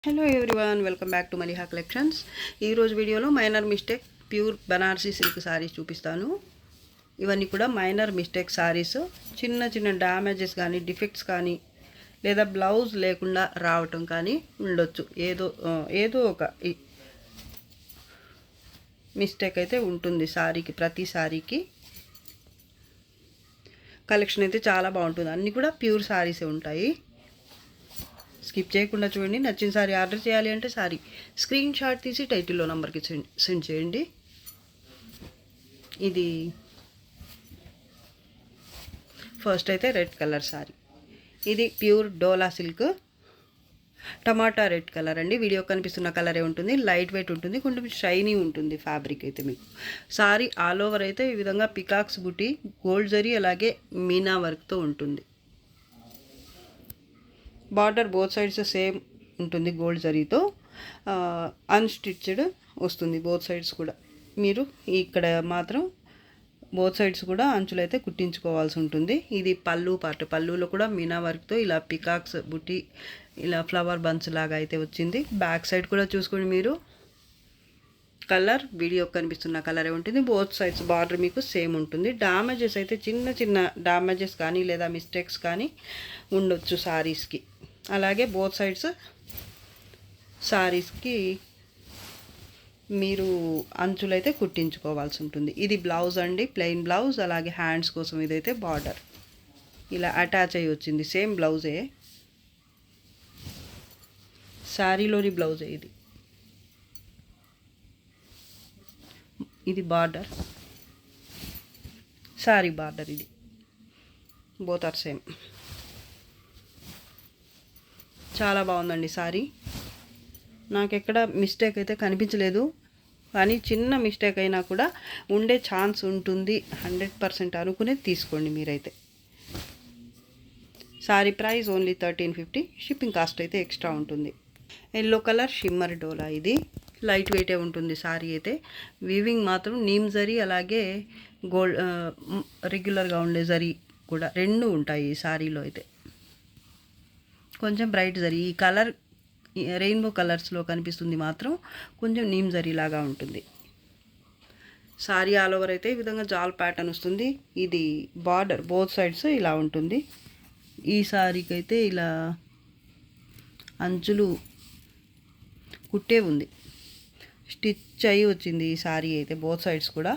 Hello everyone, welcome back to Maliha collections. ఈరోజు వీడియోలో minor mistake pure Banarasi silk saris చూపిస్తాను. ఇవన్నీ కూడా మైనర్ మిస్టేక్ సారీస్. చిన్న చిన్న డ్యామేజెస్ కానీ డిఫెక్ట్స్ కానీ లేదా బ్లౌజ్ లేకుండా రావటం కానీ ఉండొచ్చు. ఏదో ఒక మిస్టేక్ అయితే ఉంటుంది సారీకి. ప్రతి సారీకి కలెక్షన్ అయితే చాలా బాగుంటుంది. అన్నీ కూడా ప్యూర్ సారీసే ఉంటాయి. స్కిప్ చేయకుండా చూడండి. నచ్చిన సారీ ఆర్డర్ చేయాలి అంటే సారీ స్క్రీన్ షాట్ తీసి టైటిల్లో నెంబర్కి సెండ్ చేయండి. ఇది ఫస్ట్ అయితే రెడ్ కలర్ సారీ. ఇది ప్యూర్ డోలా సిల్క్ టమాటా రెడ్ కలర్ అండి. వీడియో కనిపిస్తున్న కలరే ఉంటుంది. లైట్ వెయిట్ ఉంటుంది, కొంచెం షైనీ ఉంటుంది ఫ్యాబ్రిక్ అయితే. మీకు సారీ ఆల్ ఓవర్ అయితే ఈ విధంగా పికాక్స్ బుట్టి, గోల్డ్ జరీ, అలాగే మీనా వర్క్తో ఉంటుంది. బార్డర్ బోత్ సైడ్స్ సేమ్ ఉంటుంది, గోల్డ్ జరీతో. అన్స్టిచ్డ్ వస్తుంది బోత్ సైడ్స్ కూడా. మీరు ఇక్కడ మాత్రం బోత్ సైడ్స్ కూడా అంచులు అయితే కుట్టించుకోవాల్సి ఉంటుంది. ఇది పళ్ళు పార్ట్. పళ్ళులో కూడా మీనా వర్క్తో ఇలా పికాక్స్ బుట్టి, ఇలా ఫ్లవర్ బంచ్ లాగా అయితే వచ్చింది. బ్యాక్ సైడ్ కూడా చూసుకోండి మీరు. కలర్ వీడియో కనిపిస్తున్న కలరే ఉంటుంది. బోత్ సైడ్స్ బార్డర్ మీకు సేమ్ ఉంటుంది. డ్యామేజెస్ అయితే చిన్న చిన్న డ్యామేజెస్ కానీ లేదా మిస్టేక్స్ కానీ ఉండొచ్చు సారీస్కి. అలాగే బోత్ సైడ్స్ సారీస్కి మీరు అంచులైతే కుట్టించుకోవాల్సి ఉంటుంది. ఇది బ్లౌజ్ అండి, ప్లెయిన్ బ్లౌజ్. అలాగే హ్యాండ్స్ కోసం ఇదైతే బార్డర్ ఇలా అటాచ్ అయ్యి వచ్చింది. సేమ్ బ్లౌజే, శారీలోని బ్లౌజే ఇది. ఇది బార్డర్, శారీ బార్డర్. ఇది బోత్ ఆర్ సేమ్. చాలా బాగుందండి సారీ. నాకు ఎక్కడ మిస్టేక్ అయితే కనిపించలేదు, కానీ చిన్న మిస్టేక్ అయినా కూడా ఉండే ఛాన్స్ ఉంటుంది. 100% అనుకునే తీసుకోండి మీరైతే. Sorry price only 1350. Shipping cost అయితే ఎక్స్ట్రా ఉంటుంది. ఎల్లో కలర్ షిమ్మర్ డోలా. ఇది లైట్ వెయిటే ఉంటుంది సారీ అయితే. వీవింగ్ మాత్రం నీమ్ జరీ, అలాగే గోల్డ్ రెగ్యులర్గా ఉండే జరీ కూడా రెండు ఉంటాయి ఈ సారీలో అయితే. కొంచెం బ్రైట్ జరీ. ఈ కలర్ రెయిన్బో కలర్స్లో కనిపిస్తుంది మాత్రం కొంచెం నీమ్ జరీ లాగా ఉంటుంది. సారీ ఆల్ ఓవర్ అయితే ఈ విధంగా జాల్ ప్యాటర్న్ వస్తుంది. ఇది బార్డర్ బోత్ సైడ్స్ ఇలా ఉంటుంది. ఈ సారీకి అయితే ఇలా అంచులు కుట్టే ఉంది, స్టిచ్ అయ్యి వచ్చింది ఈ సారీ అయితే బోత్ సైడ్స్ కూడా.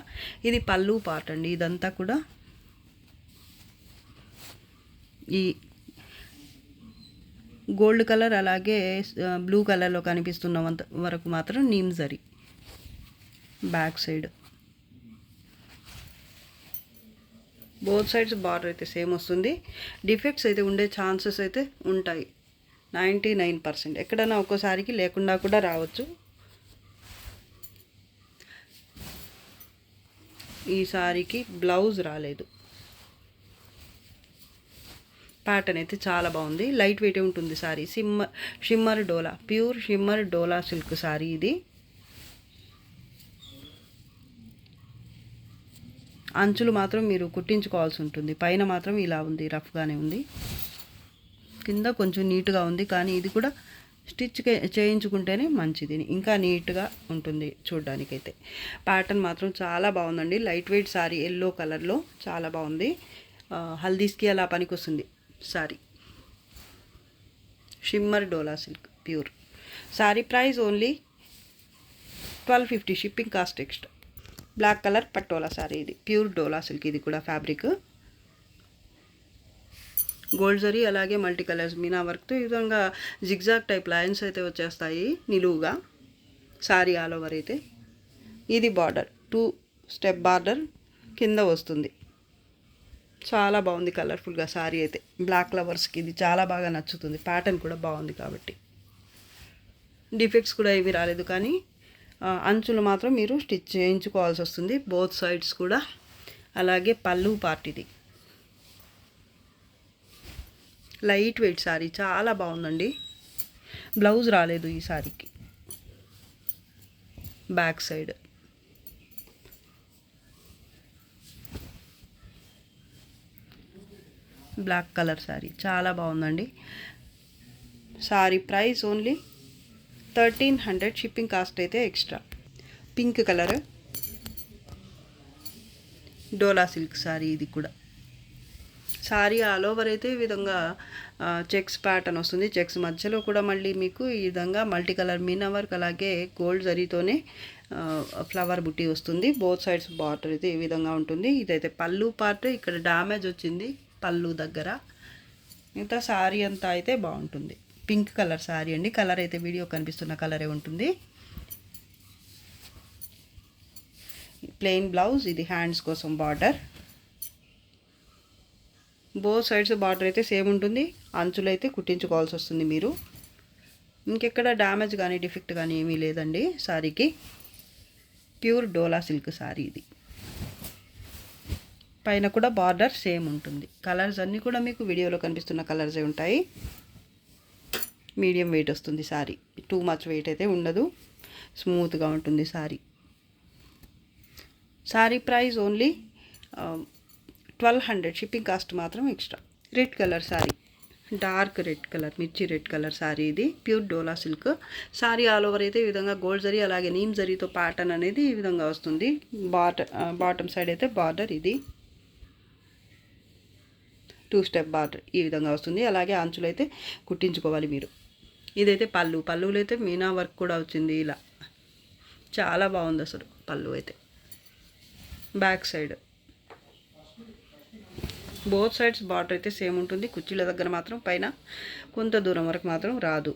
ఇది పళ్ళు పార్ట్ అండి. ఇదంతా కూడా ఈ గోల్డ్ కలర్ అలాగే బ్లూ కలర్లో కనిపిస్తున్న వరకు మాత్రం neem zari. Back side both sides border అయితే సేమ్ వస్తుంది. డిఫెక్ట్స్ అయితే ఉండే ఛాన్సెస్ అయితే ఉంటాయి 99%. ఎక్కడైనా ఒక్కోసారికి లేకుండా కూడా రావచ్చు. ఈ సారీకి బ్లౌజ్ రాలేదు. ప్యాటర్న్ అయితే చాలా బాగుంది. లైట్ వెయిట్ ఉంటుంది సారీ. షిమ్మర్ డోలా, pure shimmer Dola silk sari ఇది. అంచులు మాత్రం మీరు కుట్టించుకోవాల్సి ఉంటుంది. పైన మాత్రం ఇలా ఉంది, రఫ్గానే ఉంది. కింద కొంచెం నీట్గా ఉంది, కానీ ఇది కూడా స్టిచ్ చేయించుకుంటేనే మంచిది, ఇంకా నీట్గా ఉంటుంది చూడడానికైతే. ప్యాటర్న్ మాత్రం చాలా బాగుందండి. లైట్ వెయిట్ సారీ, ఎల్లో కలర్లో చాలా బాగుంది. హల్దీస్కి అలా పనికొస్తుంది sari. Shimmer Dola silk pure. Sari price only 1250. Shipping cost extra. Black colour Patola sari. ఇది ప్యూర్ డోలా సిల్క్. ఇది కూడా ఫ్యాబ్రిక్ గోల్డ్ జరీ, అలాగే మల్టీ కలర్స్ మీనా వర్క్తో ఈ విధంగా జిగ్జాగ్ టైప్ లైన్స్ అయితే వచ్చేస్తాయి నిలువుగా సారీ ఆల్ ఓవర్ అయితే. ఇది బార్డర్ 2 స్టెప్ బార్డర్ కింద వస్తుంది. చాలా బాగుంది కలర్ఫుల్గా సారీ అయితే. బ్లాక్ లవర్స్కి ఇది చాలా బాగా నచ్చుతుంది. ప్యాటర్న్ కూడా బాగుంది కాబట్టి. డిఫెక్ట్స్ కూడా ఏవి రాలేదు, కానీ అంచులు మాత్రం మీరు స్టిచ్ చేయించుకోవాల్సి వస్తుంది బోత్ సైడ్స్ కూడా. అలాగే పళ్ళు పార్ట్. ఇది లైట్ వెయిట్ సారీ, చాలా బాగుందండి. బ్లౌజ్ రాలేదు ఈ సారీకి. Back side black colour sari చాలా బాగుందండి. Sari price only 1300 shipping cost అయితే extra. Pink colour Dola silk sari, ఇది కూడా సారీ ఆల్ ఓవర్ అయితే ఈ విధంగా చెక్స్ ప్యాటర్న్ వస్తుంది. చెక్స్ మధ్యలో కూడా మళ్ళీ మీకు ఈ విధంగా మల్టీ కలర్ మీనా వర్క్ అలాగే గోల్డ్ జరీతోనే ఫ్లవర్ బుట్టి వస్తుంది. బోత్ సైడ్స్ బార్డర్ అయితే ఈ విధంగా ఉంటుంది. ఇదైతే పళ్ళు పార్ట్, ఇక్కడ డ్యామేజ్ వచ్చింది పళ్ళు దగ్గర. మిగతా సారీ అంతా అయితే బాగుంటుంది. పింక్ కలర్ సారీ అండి. కలర్ అయితే వీడియో కనిపిస్తున్న కలరే ఉంటుంది. ప్లెయిన్ బ్లౌజ్, ఇది హ్యాండ్స్ కోసం బార్డర్. బోత్ సైడ్స్ బార్డర్ అయితే సేమ్ ఉంటుంది. అంచులు అయితే కుట్టించుకోవాల్సి వస్తుంది మీరు. ఇంకెక్కడ డ్యామేజ్ కానీ డిఫెక్ట్ కానీ ఏమీ లేదండి సారీకి. ప్యూర్ డోలా సిల్క్ సారీ ఇది. పైన కూడా బార్డర్ సేమ్ ఉంటుంది. కలర్స్ అన్నీ కూడా మీకు వీడియోలో కనిపిస్తున్న కలర్సే ఉంటాయి. మీడియం వెయిట్ వస్తుంది సారీ. టూ మచ్ వెయిట్ అయితే ఉండదు. స్మూత్గా ఉంటుంది sari. Sari price only 1200. Shipping cost మాత్రం extra. Red colour sari, dark red colour, మిర్చి రెడ్ కలర్ సారీ. ఇది pure Dola silk sari. All over అయితే ఈ విధంగా గోల్డ్ జరీ అలాగే నీమ్ జరీతో ప్యాటర్న్ అనేది ఈ విధంగా వస్తుంది. బాటమ్ సైడ్ అయితే బార్డర్ ఇది 2 స్టెప్ బార్డర్ ఈ విధంగా వస్తుంది. అలాగే అంచులు అయితే కుట్టించుకోవాలి మీరు. ఇదైతే పళ్ళులో అయితే మీనా వర్క్ కూడా వచ్చింది. ఇలా చాలా బాగుంది అసలు పళ్ళు అయితే. Back side both sides border అయితే సేమ్ ఉంటుంది. కుర్చీల దగ్గర మాత్రం పైన కొంత దూరం వరకు మాత్రం రాదు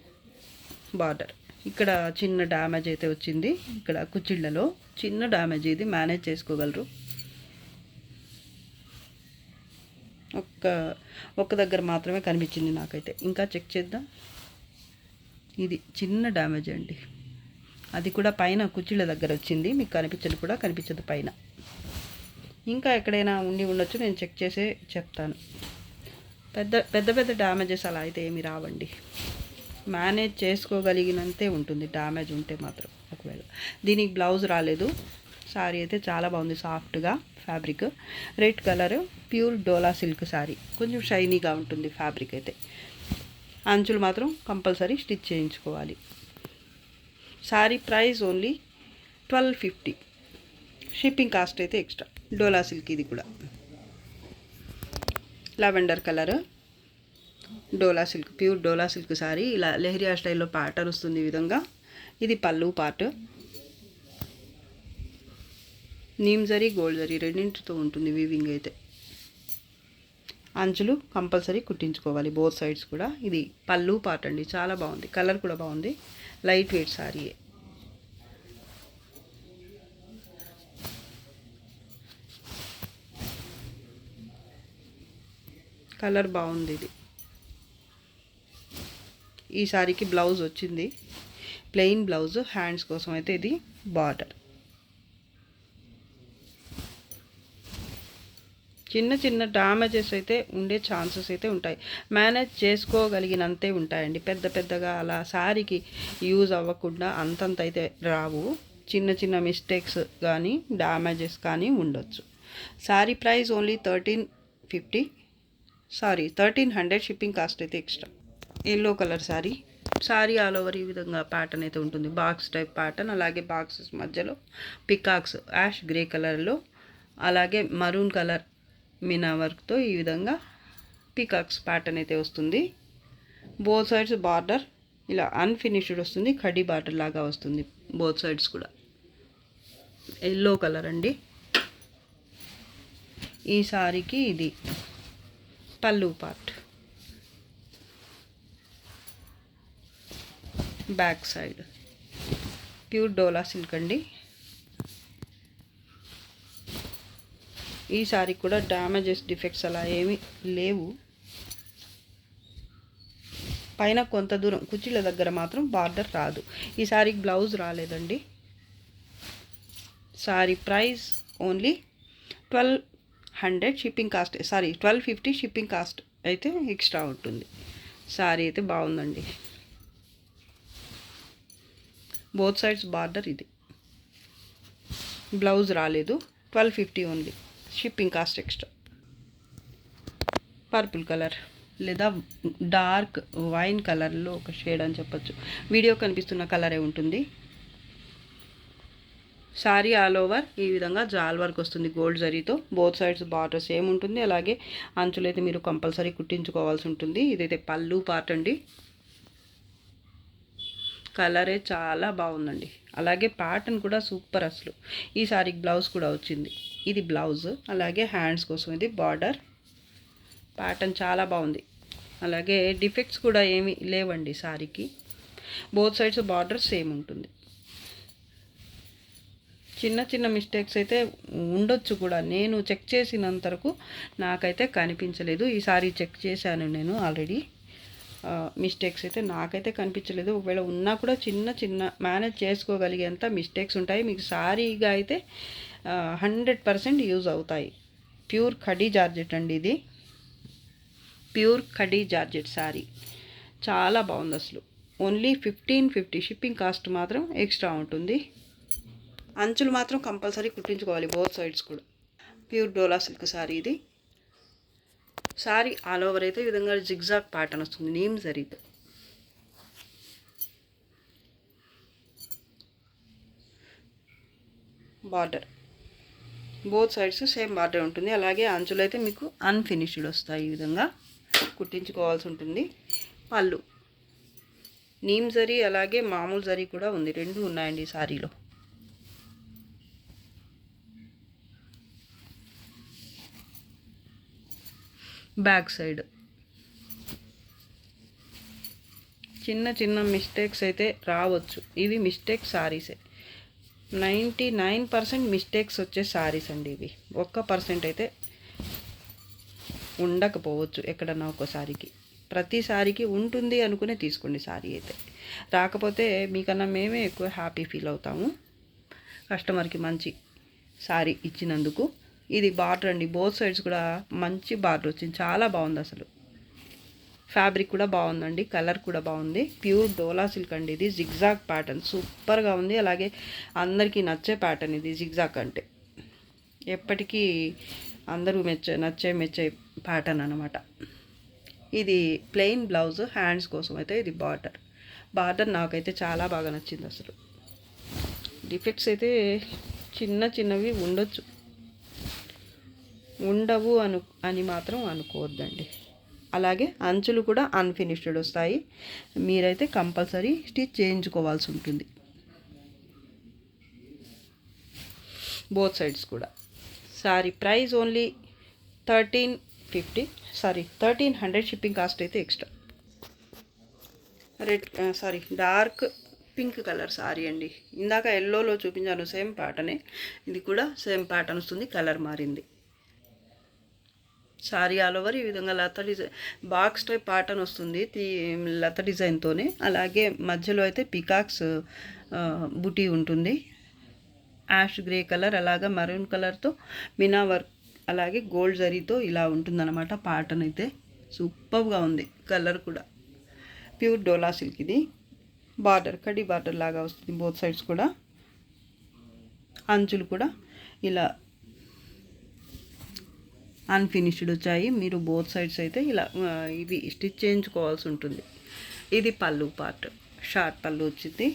బార్డర్. ఇక్కడ చిన్న డ్యామేజ్ అయితే వచ్చింది. ఇక్కడ కుర్చీళ్ళలో చిన్న డ్యామేజ్, ఇది మేనేజ్ చేసుకోగలరు. ఒక్క దగ్గర మాత్రమే కనిపించింది నాకైతే. ఇంకా చెక్ చేద్దాం. ఇది చిన్న డ్యామేజ్ అండి. అది కూడా పైన కుర్చీల దగ్గర వచ్చింది. మీకు కనిపించదు కూడా కనిపించదు పైన. ఇంకా ఎక్కడైనా ఉండొచ్చు, నేను చెక్ చేసే చెప్తాను. పెద్ద డ్యామేజెస్ అలా అయితే ఏమి రావండి. మేనేజ్ చేసుకోగలిగినంతే ఉంటుంది డ్యామేజ్ ఉంటే మాత్రం. ఒకవేళ దీనికి బ్లౌజ్ రాలేదు. సారీ అయితే చాలా బాగుంది, సాఫ్ట్గా fabric. Red colour pure Dola silk sorry. కొంచెం షైనీగా ఉంటుంది ఫ్యాబ్రిక్ అయితే. అంచులు మాత్రం కంపల్సరీ స్టిచ్ చేయించుకోవాలి. Sorry price only 1250. Shipping cost అయితే ఎక్స్ట్రా. డోలా సిల్క్ ఇది కూడా lavender colour Dola silk, pure Dola silk sorry. ఇలా లెహరియా స్టైల్లో ప్యాటర్న్ వస్తుంది ఈ విధంగా. ఇది పళ్ళు part. Neem zari gold zari రెండింటితో ఉంటుంది వీవింగ్ అయితే. అంచులు కంపల్సరీ కుట్టించుకోవాలి బోత్ సైడ్స్ కూడా. ఇది పళ్ళు పార్ట్ అండి. చాలా బాగుంది. కలర్ కూడా బాగుంది. Light weight sorry. కలర్ బాగుంది. ఇది ఈ సారీకి బ్లౌజ్ వచ్చింది, ప్లెయిన్ బ్లౌజ్. హ్యాండ్స్ కోసం అయితే ఇది బార్డర్. చిన్న డ్యామేజెస్ అయితే ఉండే ఛాన్సెస్ అయితే ఉంటాయి. మేనేజ్ చేసుకోగలిగినంతే ఉంటాయండి. పెద్దగా అలా శారీకి యూజ్ అవ్వకుండా అంతంత అయితే రావు. చిన్న మిస్టేక్స్ కానీ డ్యామేజెస్ కానీ ఉండొచ్చు. Sari price only 1300. Shipping cost అయితే extra. Yellow colour sari all over ఈ విధంగా ప్యాటర్న్ అయితే ఉంటుంది. Box type pattern. అలాగే బాక్సెస్ మధ్యలో పికాక్స్ యాష్ గ్రే కలర్లో అలాగే మరూన్ కలర్ మీనా వర్క్తో ఈ విధంగా పికాక్స్ ప్యాటర్న్ అయితే వస్తుంది. బోత్ సైడ్స్ బార్డర్ ఇలా అన్ఫినిష్డ్ వస్తుంది. కడ్డీ బార్డర్ లాగా వస్తుంది బోత్ సైడ్స్ కూడా. ఎల్లో కలర్ అండి. ఈ సారీకి ఇది పళ్ళు part. Back side pure Dola silk అండి. ఈ సారీ కూడా డ్యామేజెస్ డిఫెక్ట్స్ అలా ఏమీ లేవు. పైన కొంత దూరం కుర్చీల దగ్గర మాత్రం బార్డర్ రాదు. ఈ సారీకి బ్లౌజ్ రాలేదండి. Sorry price only 1200. Shipping cost 1250. Shipping cost అయితే ఎక్స్ట్రా ఉంటుంది. సారీ అయితే బాగుందండి. Both sides border. ఇది బ్లౌజ్ రాలేదు. 1250 only. Shipping cost extra. Purple colour లేదా డార్క్ వైన్ కలర్లో ఒక షేడ్ అని చెప్పొచ్చు. వీడియో కనిపిస్తున్న కలరే ఉంటుంది. సారీ ఆల్ ఓవర్ ఈ విధంగా జాల్ వర్క్ వస్తుంది గోల్డ్ జరీతో. బోత్ సైడ్స్ బార్డర్ సేమ్ ఉంటుంది. అలాగే అంచులైతే మీరు కంపల్సరీ కుట్టించుకోవాల్సి ఉంటుంది. ఇదైతే పళ్ళు పార్ట్ అండి. కలరే చాలా బాగుందండి. అలాగే ప్యాటర్న్ కూడా సూపర్ అసలు. ఈ సారీకి బ్లౌజ్ కూడా వచ్చింది. ఇది బ్లౌజ్. అలాగే హ్యాండ్స్ కోసం ఇది బార్డర్. ప్యాటర్న్ చాలా బాగుంది. అలాగే డిఫెక్ట్స్ కూడా ఏమీ లేవండి సారీకి. బోత్ సైడ్స్ బార్డర్ సేమ్ ఉంటుంది. చిన్న చిన్న మిస్టేక్స్ అయితే ఉండొచ్చు కూడా. నేను చెక్ చేసినంత వరకు నాకైతే కనిపించలేదు. ఈసారి చెక్ చేశాను నేను ఆల్రెడీ. మిస్టేక్స్ అయితే నాకైతే కనిపించలేదు. ఒకవేళ ఉన్నా కూడా చిన్న చిన్న మేనేజ్ చేసుకోగలిగేంత మిస్టేక్స్ ఉంటాయి. మీకు సారీగా అయితే 100% యూజ్ అవుతాయి. ప్యూర్ ఖడీ జార్జెట్ అండి ఇది. ప్యూర్ ఖడీ జార్జెట్ సారీ చాలా బాగుంది అసలు. ఓన్లీ 1550. షిప్పింగ్ కాస్ట్ మాత్రం ఎక్స్ట్రా ఉంటుంది. అంచులు మాత్రం కంపల్సరీ కుట్టించుకోవాలి బోత్ సైడ్స్ కూడా. ప్యూర్ డోలా సిల్క్ సారీ ఇది. సారీ ఆల్ ఓవర్ అయితే ఈ విధంగా జిగ్జాగ్ ప్యాటర్న్ వస్తుంది నీమ్ జరీతో. Border both sides same border ఉంటుంది. అలాగే అంచులు అయితే మీకు అన్ఫినిష్డ్ వస్తాయి. ఈ విధంగా కుట్టించుకోవాల్సి ఉంటుంది. పళ్ళు నీమ్ జరీ అలాగే మామూలు జరీ కూడా ఉంది. రెండు ఉన్నాయండి ఈ సారీలో. బ్యాక్ సైడ్ చిన్న చిన్న మిస్టేక్స్ అయితే రావచ్చు. ఇవి మిస్టేక్ సారీసే. 99% మిస్టేక్స్ వచ్చే సారీస్ అండి ఇవి. 1% అయితే ఉండకపోవచ్చు ఎక్కడన్నా ఒక సారీకి. ప్రతి సారీకి ఉంటుంది అనుకునే తీసుకోండి సారీ అయితే. రాకపోతే మీకన్నా మేమే ఎక్కువ హ్యాపీ ఫీల్ అవుతాము కస్టమర్కి మంచి సారీ ఇచ్చినందుకు. ఇది బార్డర్ అండి. బోత్ సైడ్స్ కూడా మంచి బార్డర్ వచ్చింది. చాలా బాగుంది అసలు. ఫ్యాబ్రిక్ కూడా బాగుందండి. కలర్ కూడా బాగుంది. ప్యూర్ డోలా సిల్క్ అండి ఇది. జిగ్జాగ్ ప్యాటర్న్ సూపర్గా ఉంది. అలాగే అందరికీ నచ్చే ప్యాటర్న్ ఇది. జిగ్జాగ్ అంటే ఎప్పటికీ అందరూ మెచ్చే ప్యాటర్న్ అనమాట. ఇది ప్లెయిన్ బ్లౌజ్. హ్యాండ్స్ కోసం అయితే ఇది బార్డర్ నాకైతే చాలా బాగా నచ్చింది అసలు. డిఫెక్ట్స్ అయితే చిన్నవి ఉండవు అని మాత్రం అనుకోవద్దండి. అలాగే అంచులు కూడా అన్ఫినిష్డ్ వస్తాయి. మీరైతే కంపల్సరీ స్టిచ్ చేయించుకోవాల్సి ఉంటుంది బోత్ సైడ్స్ కూడా. Sari price only 1300. Shipping cost అయితే extra. Dark pink colour sari అండి. ఇందాక ఎల్లోలో చూపించాను సేమ్ ప్యాటర్నే. ఇది కూడా సేమ్ ప్యాటర్న్ వస్తుంది. కలర్ మారింది. సారీ ఆల్ ఓవర్ ఈ విధంగా లత డిజైన్ బాక్స్ టైప్ ప్యాటర్న్ వస్తుంది లత డిజైన్తోనే. అలాగే మధ్యలో అయితే పికాక్స్ బుటీ ఉంటుంది. యాష్ గ్రే కలర్ అలాగే మరూన్ కలర్తో మినా వర్క్ అలాగే గోల్డ్ జరీతో ఇలా ఉంటుందన్నమాట. ప్యాటర్న్ అయితే సూపర్గా ఉంది. కలర్ కూడా ప్యూర్ డోలా సిల్క్ ఇది. బార్డర్ కడి బార్డర్ లాగా వస్తుంది బోత్ సైడ్స్ కూడా. అంచులు కూడా ఇలా అన్ఫినిష్డ్ వచ్చాయి. మీరు బోత్ సైడ్స్ అయితే ఇలా ఇవి స్టిచ్ చేయించుకోవాల్సి ఉంటుంది. ఇది పళ్ళు పార్ట్. షార్ట్ పళ్ళు వచ్చింది.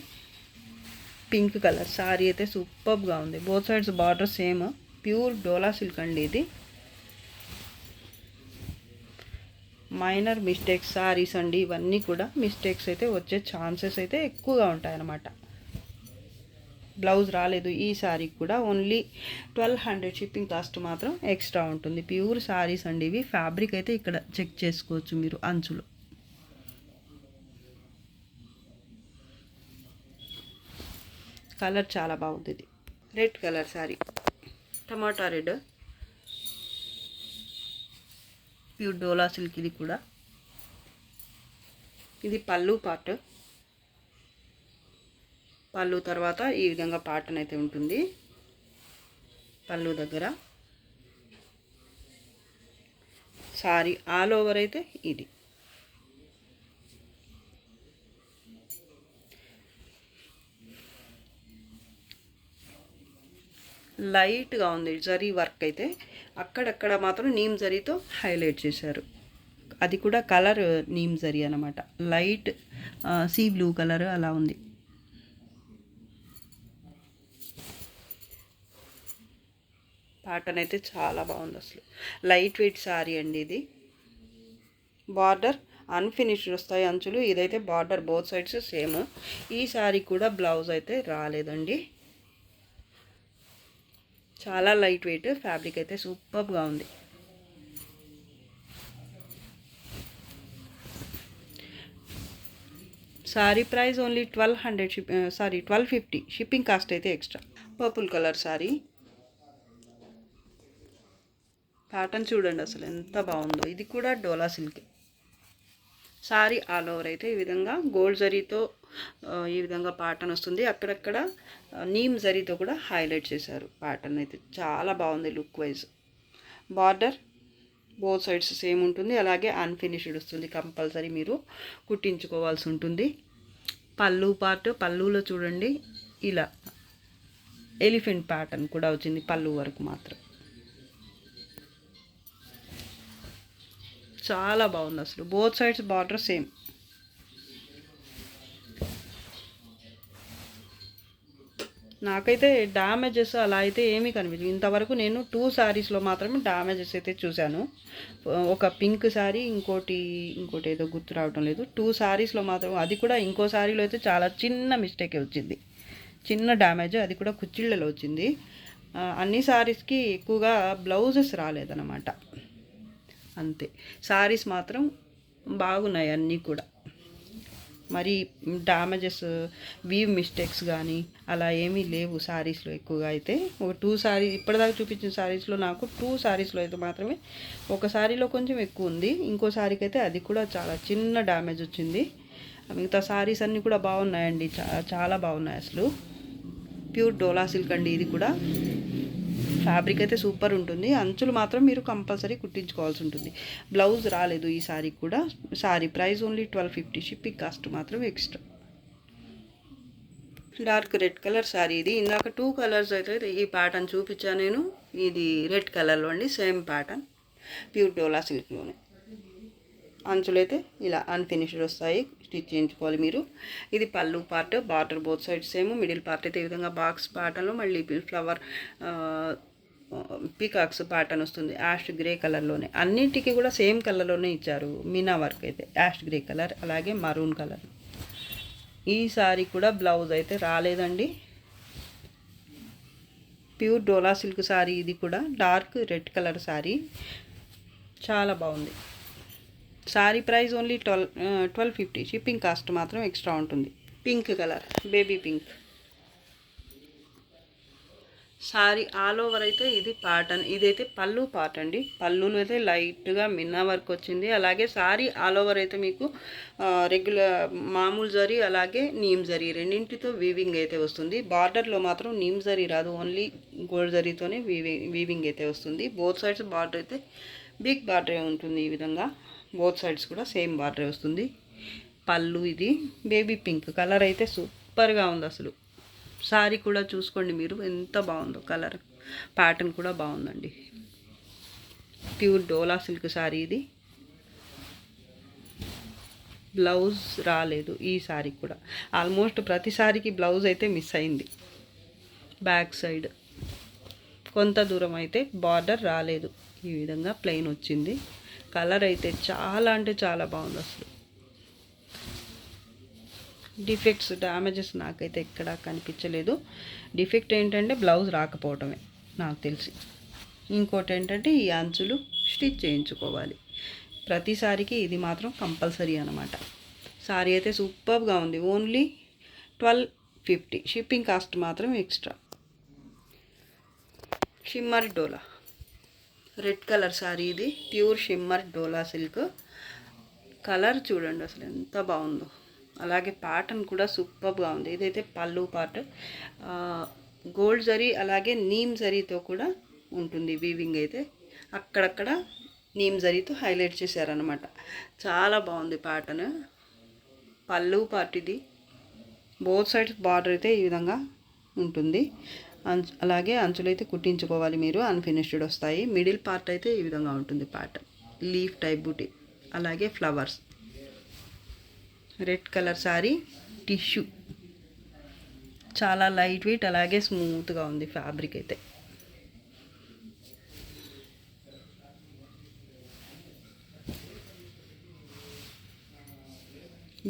పింక్ కలర్ సారీ అయితే సూపర్గా ఉంది. Both sides border same. Pure Dola silk అండి ఇది. మైనర్ మిస్టేక్స్ సారీస్ అండి ఇవన్నీ కూడా. మిస్టేక్స్ అయితే వచ్చే ఛాన్సెస్ అయితే ఎక్కువగా ఉంటాయన్నమాట. బ్లౌజ్ రాలేదు ఈ సారీకి కూడా. ఓన్లీ 1200. షిప్పింగ్ కాస్ట్ మాత్రం ఎక్స్ట్రా ఉంటుంది. ప్యూర్ సారీస్ అండి ఇవి. ఫ్యాబ్రిక్ అయితే ఇక్కడ చెక్ చేసుకోవచ్చు మీరు అంచులు. కలర్ చాలా బాగుంది. ఇది రెడ్ కలర్ సారీ. టమాటా రెడ్. ప్యూర్ డోలా సిల్క్ ఇది కూడా. ఇది పళ్ళు పార్ట్. పళ్ళు తర్వాత ఈ విధంగా ప్యాటర్న్ అయితే ఉంటుంది. పళ్ళు దగ్గర సారీ ఆల్ ఓవర్ అయితే ఇది. లైట్గా ఉంది జరీ వర్క్ అయితే. అక్కడక్కడ మాత్రం నీమ్ జరీతో హైలైట్ చేశారు. అది కూడా కలర్ నీమ్ జరీ అనమాట. లైట్ సీ బ్లూ కలర్ అలా ఉంది. ప్యాటర్న్ అయితే చాలా బాగుంది అసలు. లైట్ వెయిట్ శారీ అండి ఇది. బార్డర్ అన్ఫినిష్డ్ వస్తాయి అంచులు. ఇదైతే బార్డర్ బోత్ సైడ్స్ సేమ్. ఈ శారీ కూడా బ్లౌజ్ అయితే రాలేదండి. చాలా లైట్ వెయిట్, ఫ్యాబ్రిక్ అయితే సూపర్గా ఉంది. Sari price only 1250. Shipping cost అయితే extra. Purple colour sari. Pattern చూడండి అసలు ఎంత బాగుందో. ఇది కూడా Dola silk. Sari all over అయితే ఈ విధంగా గోల్డ్ జరీతో ఈ విధంగా ప్యాటర్న్ వస్తుంది. అక్కడక్కడ నీమ్ జరీతో కూడా హైలైట్ చేశారు. ప్యాటర్న్ అయితే చాలా బాగుంది look wise. Border both sides same ఉంటుంది. అలాగే అన్ఫినిష్డ్ వస్తుంది. కంపల్సరీ మీరు కుట్టించుకోవాల్సి ఉంటుంది. పళ్ళు పార్ట్, పళ్ళులో చూడండి ఇలా ఎలిఫెంట్ ప్యాటర్న్ కూడా వచ్చింది పళ్ళు వరకు మాత్రం. చాలా బాగుంది అసలు. Both sides border same. నాకైతే డ్యామేజెస్ అలా అయితే ఏమీ కనిపించదు. ఇంతవరకు నేను 2 శారీస్లో మాత్రమే డ్యామేజెస్ అయితే చూశాను. ఒక పింక్ శారీ, ఇంకోటి ఏదో గుర్తు రావడం లేదు. 2 శారీస్లో మాత్రం, అది కూడా ఇంకో శారీలో అయితే చాలా చిన్న మిస్టేక్ వచ్చింది. చిన్న డ్యామేజ్, అది కూడా కుచ్చిళ్ళలో వచ్చింది. అన్ని శారీస్కి ఎక్కువగా బ్లౌజెస్ రాలేదన్నమాట. అంతే. శారీస్ మాత్రం బాగున్నాయి అన్నీ కూడా. మరి డ్యామేజెస్, వీవ్ మిస్టేక్స్ కానీ అలా ఏమీ లేవు శారీస్లో ఎక్కువగా అయితే. ఒక 2 శారీ ఇప్పటిదాకా చూపించిన శారీస్లో నాకు 2 శారీస్లో అయితే మాత్రమే ఒక శారీలో కొంచెం ఎక్కువ ఉంది. ఇంకో శారీకి అయితే అది కూడా చాలా చిన్న డ్యామేజ్ వచ్చింది. మిగతా శారీస్ అన్నీ కూడా బాగున్నాయండి. చాలా బాగున్నాయి అసలు. ప్యూర్ డోలా సిల్క్ అండి ఇది కూడా. ఫ్యాబ్రిక్ అయితే సూపర్ ఉంటుంది. అంచులు మాత్రం మీరు కంపల్సరీ కుట్టించుకోవాల్సి ఉంటుంది. బ్లౌజ్ రాలేదు ఈ శారీ కూడా. Sari price only 1250. Shipping cost మాత్రం extra. Dark red colour sari ఇది. ఇందాక 2 కలర్స్ అయితే ఈ ప్యాటర్న్ చూపించాను నేను. ఇది రెడ్ కలర్లో అండి. సేమ్ ప్యాటర్న్ ప్యూర్ డోలా సిల్క్లోనే. అంచులు అయితే ఇలా అన్ఫినిష్డ్ వస్తాయి. స్టిచ్ చేయించుకోవాలి మీరు. ఇది పళ్ళు part. Border both sides same. Middle part అయితే ఈ విధంగా బాక్స్ ప్యాటర్న్లో మళ్ళీ ఫ్లవర్ పీకాక్స్ ప్యాటర్న్ వస్తుంది. యాష్ గ్రే కలర్లోనే. అన్నింటికి కూడా సేమ్ కలర్లోనే ఇచ్చారు. మీనా వర్క్ అయితే యాష్ గ్రే కలర్, అలాగే మరూన్ కలర్. ఈ సారీ కూడా బ్లౌజ్ అయితే రాలేదండి. ప్యూర్ డోలా సిల్క్ సారీ ఇది కూడా. Dark red colour sari. చాలా బాగుంది. Sorry price only 1250. Shipping cost మాత్రం ఎక్స్ట్రా ఉంటుంది. Pink colour, baby pink sorry all over అయితే ఇది ప్యాటర్న్. ఇదైతే పళ్ళు పార్ట్ అండి. పళ్ళులో అయితే లైట్గా మిన్నా వర్క్ వచ్చింది. అలాగే సారీ ఆల్ ఓవర్ అయితే మీకు రెగ్యులర్ మామూలు జరీ అలాగే నీమ్ జరీ రెండింటితో వీవింగ్ అయితే వస్తుంది. బార్డర్లో మాత్రం నీమ్ జరీ రాదు. ఓన్లీ గోల్డ్ జరీతోనే వీవింగ్ అయితే వస్తుంది. బోత్ సైడ్స్ బార్డర్ అయితే బిగ్ బార్డరే ఉంటుంది. ఈ విధంగా బోత్ సైడ్స్ కూడా సేమ్ బార్డరే వస్తుంది. పళ్ళు ఇది బేబీ పింక్ కలర్ అయితే సూపర్గా ఉంది అసలు. సారీ కూడా చూసుకోండి మీరు ఎంత బాగుందో. కలర్ ప్యాటర్న్ కూడా బాగుందండి. ప్యూర్ డోలా సిల్క్ సారీ ఇది. బ్లౌజ్ రాలేదు ఈ సారీ కూడా. ఆల్మోస్ట్ ప్రతి సారీకి బ్లౌజ్ అయితే మిస్ అయింది. బ్యాక్ సైడ్ కొంత దూరం అయితే బార్డర్ రాలేదు. ఈ విధంగా ప్లెయిన్ వచ్చింది. కలర్ అయితే చాలా అంటే చాలా బాగుంది అసలు. డిఫెక్ట్స్, డ్యామేజెస్ నాకైతే ఎక్కడా కనిపించలేదు. డిఫెక్ట్ ఏంటంటే బ్లౌజ్ రాకపోవటమే నాకు తెలిసి. ఇంకోటి ఏంటంటే ఈ అంచులు స్టిచ్ చేయించుకోవాలి. ప్రతిసారికి ఇది మాత్రం కంపల్సరీ అనమాట. సారీ అయితే సూపర్గా ఉంది. ఓన్లీ 1250. షిప్పింగ్ కాస్ట్ మాత్రం ఎక్స్ట్రా. షిమ్మర్ డోలా రెడ్ కలర్ సారీ ఇది. Pure shimmer Dola silk. Colour చూడండి అసలు ఎంత బాగుందో. అలాగే ప్యాటర్న్ కూడా సూపర్గా ఉంది. ఇదైతే పళ్ళు పార్ట్. గోల్డ్ జరీ అలాగే నీమ్ జరీతో కూడా ఉంటుంది వీవింగ్ అయితే. అక్కడక్కడ నీమ్ జరీతో హైలైట్ చేశారనమాట. చాలా బాగుంది ప్యాటర్న్. పళ్ళు పార్ట్ ఇది. బోత్ సైడ్స్ బార్డర్ అయితే ఈ విధంగా ఉంటుంది. అలాగే అంచులు అయితే కుట్టించుకోవాలి మీరు. అన్ఫినిష్డ్ వస్తాయి. మిడిల్ పార్ట్ అయితే ఈ విధంగా ఉంటుంది ప్యాటర్న్. లీఫ్ టైప్ బూటీ. అలాగే flowers. Red colour sari, tissue, చాలా లైట్ వెయిట్ అలాగే స్మూత్గా ఉంది ఫ్యాబ్రిక్ అయితే.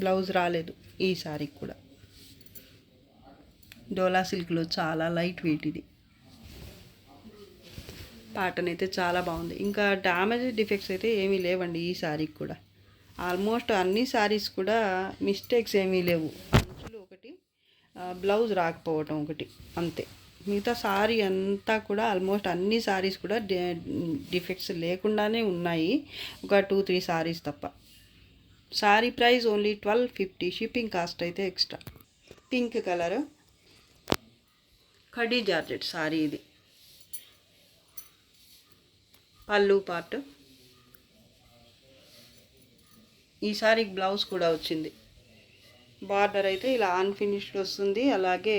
బ్లౌజ్ రాలేదు ఈ శారీకి కూడా. డోలా సిల్క్లో చాలా లైట్ వెయిట్ ఇది. ప్యాటర్న్ అయితే చాలా బాగుంది. ఇంకా డ్యామేజ్ డిఫెక్ట్స్ అయితే ఏమీ లేవండి ఈ శారీకి కూడా. ఆల్మోస్ట్ అన్ని శారీస్ కూడా మిస్టేక్స్ ఏమీ లేవు. అంచులు ఒకటి, బ్లౌజ్ రాకపోవటం ఒకటి, అంతే. మిగతా శారీ అంతా కూడా ఆల్మోస్ట్ అన్ని శారీస్ కూడా డిఫెక్ట్స్ లేకుండానే ఉన్నాయి, ఒక 2-3 శారీస్ తప్ప. Sari price only 1250. Shipping cost అయితే ఎక్స్ట్రా. పింక్ కలర్ కడీ జార్జెట్ శారీ ఇది. పళ్ళు పార్ట్. ఈ శారీకి బ్లౌజ్ కూడా వచ్చింది. బార్డర్ అయితే ఇలా అన్ఫినిష్డ్ వస్తుంది, అలాగే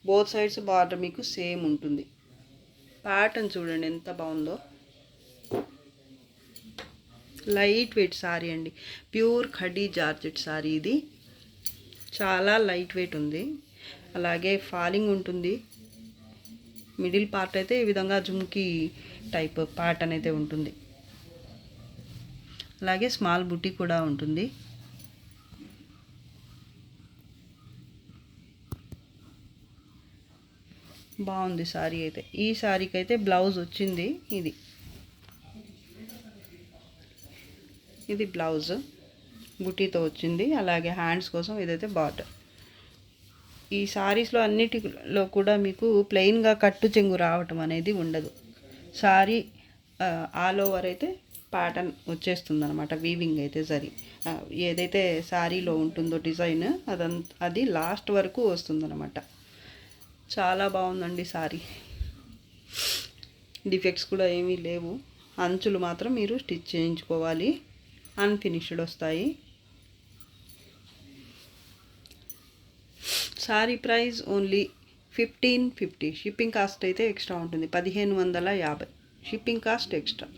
బోత్ సైడ్స్ బార్డర్ మీకు సేమ్ ఉంటుంది. ప్యాటర్న్ చూడండి ఎంత బాగుందో. లైట్ వెయిట్ శారీ అండి, ప్యూర్ ఖడీ జార్జెట్ శారీ ఇది. చాలా లైట్ వెయిట్ ఉంది, అలాగే ఫాలింగ్ ఉంటుంది. మిడిల్ పార్ట్ అయితే ఈ విధంగా జుమ్కీ టైప్ ప్యాటర్న్ అయితే ఉంటుంది, అలాగే స్మాల్ బుట్టి కూడా ఉంటుంది. బాగుంది శారీ అయితే. ఈ శారీకి అయితే బ్లౌజ్ వచ్చింది. ఇది బ్లౌజ్ బుట్టీతో వచ్చింది, అలాగే హ్యాండ్స్ కోసం ఇదైతే బార్డర్. ఈ శారీస్లో అన్నిటిలో కూడా మీకు ప్లెయిన్గా కట్టు చెంగు రావటం అనేది ఉండదు. శారీ ఆల్ ఓవర్ అయితే ప్యాటర్న్ వచ్చేస్తుంది అనమాట. వీవింగ్ అయితే ఏదైతే శారీలో ఉంటుందో డిజైన్ అది లాస్ట్ వరకు వస్తుందన్నమాట. చాలా బాగుందండి శారీ. డిఫెక్ట్స్ కూడా ఏమీ లేవు. అంచులు మాత్రం మీరు స్టిచ్ చేయించుకోవాలి, అన్ఫినిష్డ్ వస్తాయి. Sari price only 1550. Shipping cost అయితే ఎక్స్ట్రా ఉంటుంది, 1550. Shipping cost extra.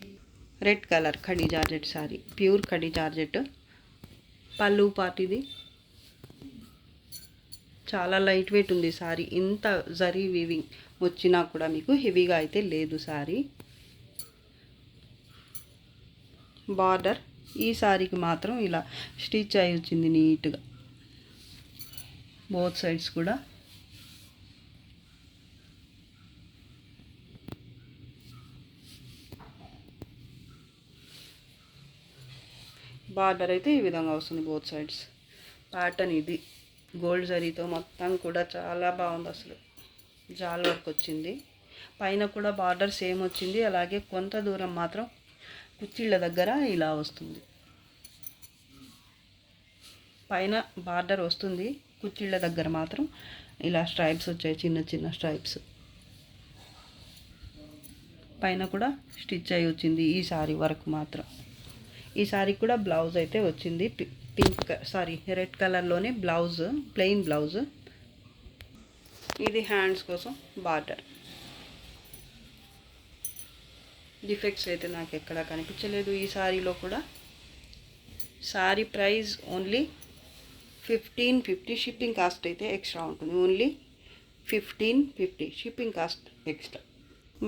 Red colour khadi georgette sari, pure khadi georgette. పళ్ళు పార్ట్ ఇది. చాలా లైట్ వెయిట్ ఉంది శారీ. ఇంత జరీ వీవింగ్ వచ్చినా కూడా మీకు హెవీగా అయితే లేదు శారీ. బార్డర్ ఈ శారీకి మాత్రం ఇలా స్టిచ్ అయి వచ్చింది నీట్గా, బోత్ సైడ్స్ కూడా. బార్డర్ అయితే ఈ విధంగా వస్తుంది బోత్ సైడ్స్. ప్యాటర్న్ ఇది గోల్డ్ జరీతో మొత్తం కూడా చాలా బాగుంది అసలు. జాల్ వర్క్ వచ్చింది, పైన కూడా బార్డర్ సేమ్ వచ్చింది, అలాగే కొంత దూరం మాత్రం కుచ్చిళ్ళ దగ్గర ఇలా వస్తుంది. పైన బార్డర్ వస్తుంది, కుచ్చిళ్ళ దగ్గర మాత్రం ఇలా స్ట్రైప్స్ వచ్చాయి, చిన్న చిన్న స్ట్రైప్స్. పైన కూడా స్టిచ్ అయి వచ్చింది ఈ శారీ వరకు మాత్రం. ఈ శారీకి కూడా బ్లౌజ్ అయితే వచ్చింది, రెడ్ కలర్లోనే బ్లౌజ్, ప్లెయిన్ బ్లౌజ్. ఇది హ్యాండ్స్ కోసం బార్డర్. డిఫెక్ట్స్ అయితే నాకు ఎక్కడా కనిపించలేదు ఈ శారీలో కూడా. Sari price only 1550. Shipping cost అయితే ఎక్స్ట్రా ఉంటుంది, only 1550. Shipping cost extra.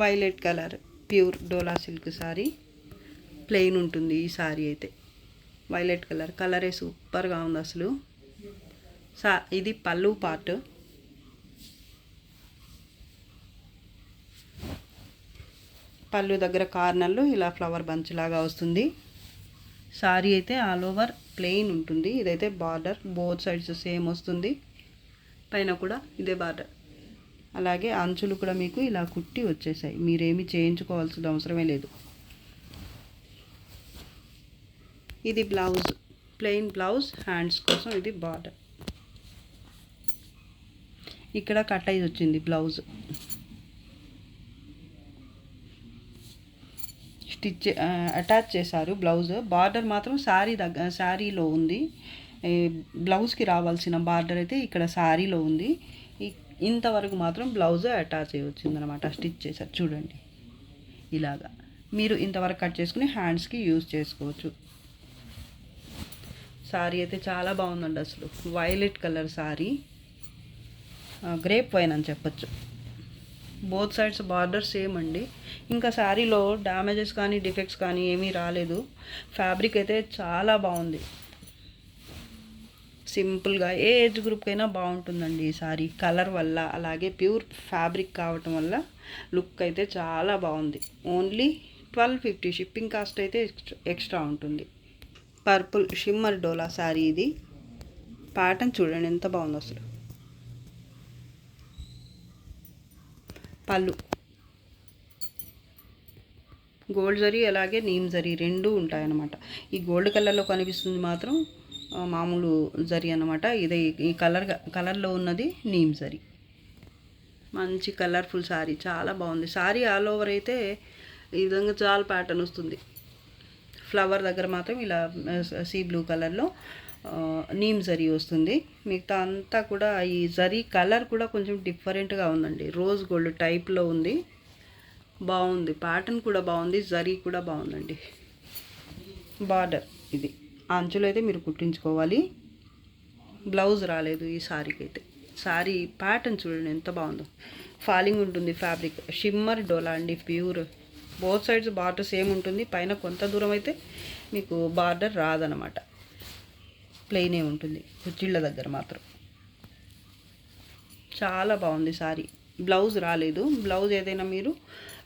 Violet colour pure Dola silk sari, plain ఉంటుంది ఈ శారీ అయితే. వైలెట్ కలరే సూపర్గా ఉంది అసలు. ఇది పళ్ళు పార్ట్. పళ్ళు దగ్గర కార్నర్లో ఇలా ఫ్లవర్ బంచ్ లాగా వస్తుంది. శారీ అయితే ఆల్ ఓవర్ ప్లెయిన్ ఉంటుంది. ఇదైతే బార్డర్ బోత్ సైడ్స్ సేమ్ వస్తుంది, పైన కూడా ఇదే బార్డర్. అలాగే అంచులు కూడా మీకు ఇలా కుట్టి వచ్చేసాయి, మీరేమీ చేయించుకోవాల్సిన అవసరమే లేదు. ఇది బ్లౌజ్, ప్లెయిన్ బ్లౌజ్. హ్యాండ్స్ కోసం ఇది బార్డర్. ఇక్కడ కట్ అయి వచ్చింది బ్లౌజ్. స్టిచ్ అటాచ్ చేశారు బ్లౌజ్. బార్డర్ మాత్రం శారీలో ఉంది. బ్లౌజ్కి రావాల్సిన బార్డర్ అయితే ఇక్కడ శారీలో ఉంది. ఇంతవరకు మాత్రం బ్లౌజ్ అటాచ్ అయ్యి వచ్చిందనమాట, స్టిచ్ చేశారు చూడండి. ఇలాగా మీరు ఇంతవరకు కట్ చేసుకుని హ్యాండ్స్కి యూజ్ చేసుకోవచ్చు. శారీ అయితే చాలా బాగుందండి. అసలు violet colour sari, grape wine అని చెప్పచ్చు. బోత్ సైడ్స్ బార్డర్ సేమ్ అండి. ఇంకా శారీలో డ్యామేజెస్ కానీ డిఫెక్ట్స్ కానీ ఏమీ రాలేదు. ఫ్యాబ్రిక్ అయితే చాలా బాగుంది. సింపుల్గా ఏ ఏజ్ గ్రూప్కైనా బాగుంటుందండి ఈ శారీ. కలర్ వల్ల అలాగే ప్యూర్ ఫ్యాబ్రిక్ కావటం వల్ల లుక్ అయితే చాలా బాగుంది. ఓన్లీ 1250 షిప్పింగ్ కాస్ట్ అయితే ఎక్స్ట్రా ఉంటుంది. పర్పుల్ షిమ్మర్ డోలా శారీ ఇది. ప్యాటర్న్ చూడండి ఎంత బాగుందో అసలు. పళ్ళు గోల్డ్ జరీ అలాగే నీమ్ జరీ రెండు ఉంటాయన్నమాట. ఈ గోల్డ్ కలర్లో కనిపిస్తుంది మాత్రం మామూలు జరీ అన్నమాట. ఇది ఈ కలర్లో ఉన్నది నీమ్ జరీ. మంచి కలర్ఫుల్ శారీ, చాలా బాగుంది. శారీ ఆల్ ఓవర్ అయితే ఈ విధంగా చాలా ప్యాటర్న్ వస్తుంది. ఫ్లవర్ దగ్గర మాత్రం ఇలా సీ బ్లూ కలర్లో నీమ్ జరీ వస్తుంది. మిగతా అంతా కూడా ఈ జరీ కలర్ కూడా కొంచెం డిఫరెంట్గా ఉందండి. రోజ్ గోల్డ్ టైప్లో ఉంది. బాగుంది, ప్యాటర్న్ కూడా బాగుంది, జరీ కూడా బాగుందండి. బార్డర్ ఇది అంచులు అయితే మీరు కుట్టించుకోవాలి. బ్లౌజ్ రాలేదు ఈ శారీకి అయితే. శారీ ప్యాటర్న్ చూడండి ఎంత బాగుందో. ఫాలింగ్ ఉంటుంది ఫ్యాబ్రిక్. షిమ్మర్ డోలా అండి, pure. Both sides border same ఉంటుంది. పైన కొంత దూరం అయితే మీకు బార్డర్ రాదనమాట, ప్లెయినే ఉంటుంది కుచ్చిళ్ళ దగ్గర మాత్రం. చాలా బాగుంది శారీ. బ్లౌజ్ రాలేదు. బ్లౌజ్ ఏదైనా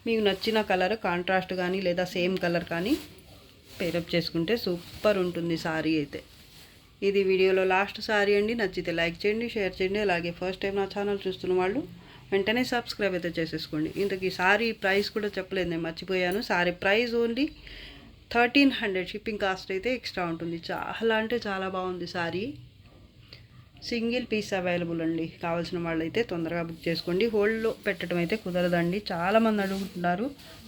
మీకు నచ్చిన కలర్ కాంట్రాస్ట్ కానీ లేదా సేమ్ కలర్ కానీ పేరప్ చేసుకుంటే సూపర్ ఉంటుంది శారీ అయితే. ఇది వీడియోలో లాస్ట్ శారీ అండి. నచ్చితే లైక్ చేయండి, షేర్ చేయండి. అలాగే ఫస్ట్ టైం నా ఛానల్ చూస్తున్న వాళ్ళు వెంటనే సబ్స్క్రైబ్ అయితే చేసేసుకోండి. ఇంతకీ శారీ ప్రైస్ కూడా చెప్పలేదు, నేను మర్చిపోయాను. Sari price only 1300. Shipping cost అయితే ఎక్స్ట్రా ఉంటుంది. చాలా అంటే చాలా బాగుంది శారీ. సింగిల్ పీస్ అవైలబుల్ అండి. కావాల్సిన వాళ్ళు అయితే తొందరగా బుక్ చేసుకోండి. హోల్డ్లో పెట్టడం అయితే కుదరదండి, చాలామంది అడుగుతున్నారు.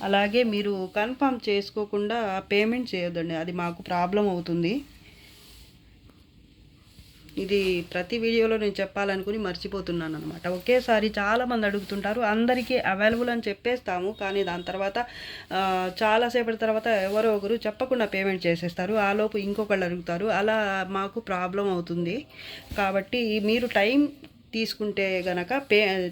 అలాగే మీరు కన్ఫర్మ్ చేసుకోకుండా పేమెంట్ చేయొద్దండి, అది మాకు ప్రాబ్లం అవుతుంది. ఇది ప్రతి వీడియోలో నేను చెప్పాలనుకుని మర్చిపోతున్నాను అనమాట. ఒకేసారి చాలామంది అడుగుతుంటారు. అందరికీ అవైలబుల్ అని చెప్పేస్తాము, కానీ దాని తర్వాత చాలాసేపటి తర్వాత ఎవరో ఒకరు చెప్పకుండా పేమెంట్ చేసేస్తారు. ఆలోపు ఇంకొకళ్ళు అడుగుతారు. అలా మాకు ప్రాబ్లం అవుతుంది. కాబట్టి మీరు టైం తీసుకుంటే గనక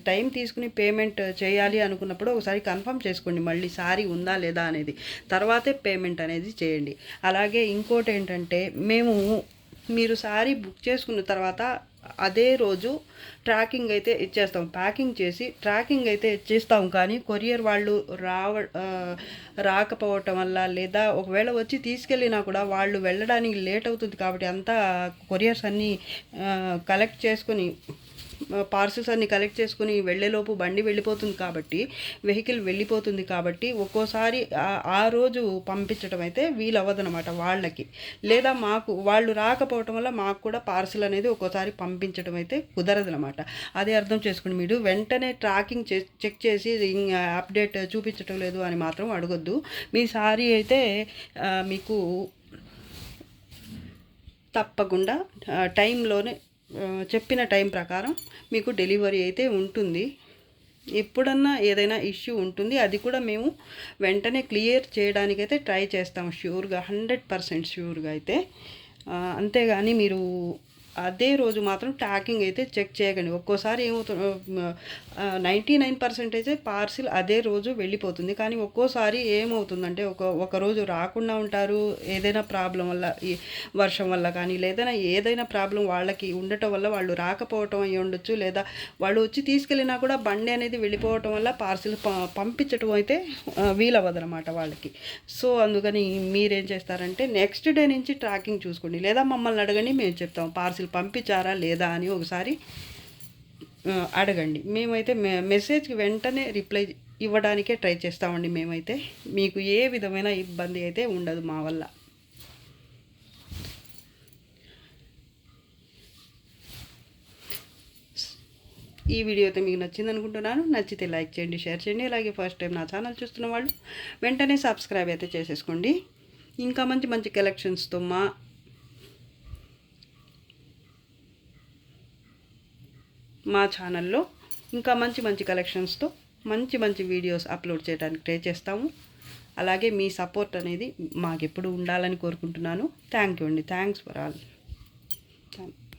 టైం తీసుకుని పేమెంట్ చేయాలి అనుకున్నప్పుడు ఒకసారి కన్ఫర్మ్ చేసుకోండి మళ్ళీ శారీ ఉందా లేదా అనేది, తర్వాతే పేమెంట్ అనేది చేయండి. అలాగే ఇంకోటి ఏంటంటే, మీరు శారీ బుక్ చేసుకున్న తర్వాత అదే రోజు ట్రాకింగ్ అయితే ఇచ్చేస్తాం. ప్యాకింగ్ చేసి ట్రాకింగ్ అయితే ఇచ్చేస్తాం, కానీ కొరియర్ వాళ్ళు రాకపోవటం వల్ల లేదా ఒకవేళ వచ్చి తీసుకెళ్ళినా కూడా వాళ్ళు వెళ్ళడానికి లేట్ అవుతుంది. కాబట్టి అంతా కొరియర్స్ అన్నీ కలెక్ట్ చేసుకొని పార్సిల్స్ అన్ని కలెక్ట్ చేసుకుని వెళ్ళేలోపు బండి వెళ్ళిపోతుంది కాబట్టి, వెహికల్ వెళ్ళిపోతుంది కాబట్టి ఒక్కోసారి ఆ రోజు పంపించడం అయితే వీలు అవ్వదనమాట వాళ్ళకి. లేదా మాకు వాళ్ళు రాకపోవటం వల్ల మాకు కూడా పార్సిల్ అనేది ఒక్కోసారి పంపించడం అయితే కుదరదనమాట. అదే అర్థం చేసుకోండి. మీరు వెంటనే ట్రాకింగ్ చెక్ చేసి అప్డేట్ చూపించడం లేదు అని మాత్రం అడగొద్దు. మీ సారీ అయితే మీకు తప్పకుండా టైంలోనే చెప్పిన టైం ప్రకారం మీకు డెలివరీ అయితే ఉంటుంది. ఎప్పుడన్నా ఏదైనా ఇష్యూ ఉంటుంది, అది కూడా మేము వెంటనే క్లియర్ చేయడానికైతే ట్రై చేస్తాం ష్యూర్గా, 100% ష్యూర్గా అయితే. అంతేగాని మీరు అదే రోజు మాత్రం ట్రాకింగ్ అయితే చెక్ చేయకండి. ఒక్కోసారి ఏమవుతుంది, 99% పార్సిల్ అదే రోజు వెళ్ళిపోతుంది. కానీ ఒక్కోసారి ఏమవుతుందంటే ఒక రోజు రాకుండా ఉంటారు. ఏదైనా ప్రాబ్లం వల్ల, ఈ వర్షం వల్ల కానీ లేదా ఏదైనా ప్రాబ్లం వాళ్ళకి ఉండటం వల్ల వాళ్ళు రాకపోవటం అయ్యి ఉండొచ్చు. లేదా వాళ్ళు వచ్చి తీసుకెళ్ళినా కూడా బండి అనేది వెళ్ళిపోవటం వల్ల పార్సిల్ పంపించడం అయితే వీలవ్వదనమాట వాళ్ళకి. సో అందుకని మీరేం చేస్తారంటే నెక్స్ట్ డే నుంచి ట్రాకింగ్ చూసుకోండి, లేదా మమ్మల్ని అడగండి, మేము చెప్తాం పార్సిల్ పంపించారా లేదా అని ఒకసారి అడగండి. మేమైతే మెసేజ్కి వెంటనే రిప్లై ఇవ్వడానికే ట్రై చేస్తామండి. మేమైతే మీకు ఏ విధమైన ఇబ్బంది అయితే ఉండదు మా వల్ల. ఈ వీడియో అయితే మీకు నచ్చింది అనుకుంటున్నాను. నచ్చితే లైక్ చేయండి, షేర్ చేయండి. అలాగే ఫస్ట్ టైం నా ఛానల్ చూస్తున్న వాళ్ళు వెంటనే సబ్స్క్రైబ్ అయితే చేసేసుకోండి. ఇంకా మంచి మంచి కలెక్షన్స్తో మా ఛానల్లో ఇంకా మంచి మంచి కలెక్షన్స్తో మంచి వీడియోస్ అప్లోడ్ చేయడానికి ట్రై చేస్తాము. అలాగే మీ సపోర్ట్ అనేది మాకెప్పుడు ఉండాలని కోరుకుంటున్నాను. థ్యాంక్ యూ అండి. Thanks for all.